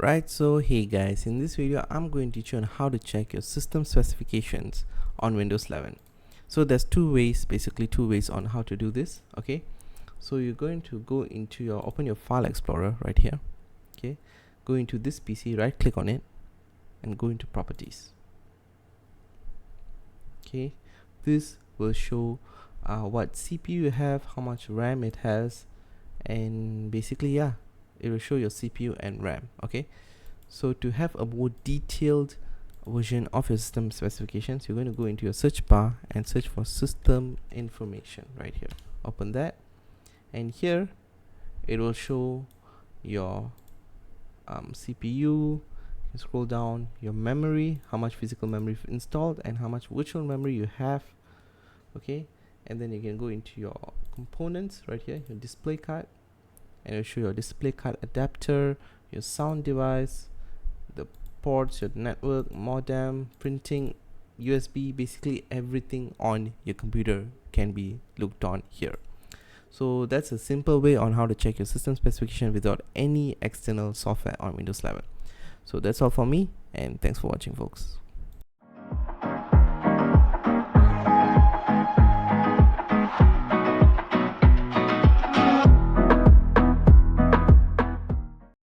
Right, so hey guys, in this video I'm going to teach you on how to check your system specifications on Windows 11. So there's basically two ways on how to do this. Okay, so you're going to go into open your file explorer right here. Okay, go into this PC, right click on it and go into properties. Okay, this will show what CPU you have, how much RAM it has, and basically it will show your CPU and RAM. Okay, so to have a more detailed version of your system specifications, you're going to go into your search bar and search for system information right here. Open that, and here it will show your CPU. You scroll down your memory, how much physical memory you've installed and how much virtual memory you have. Okay, and then you can go into your components right here, your display card, and it'll show your display card adapter, your sound device, the ports, your network, modem, printing, USB. Basically everything on your computer can be looked on here. So that's a simple way on how to check your system specification without any external software on Windows 11. So that's all for me, and thanks for watching, folks.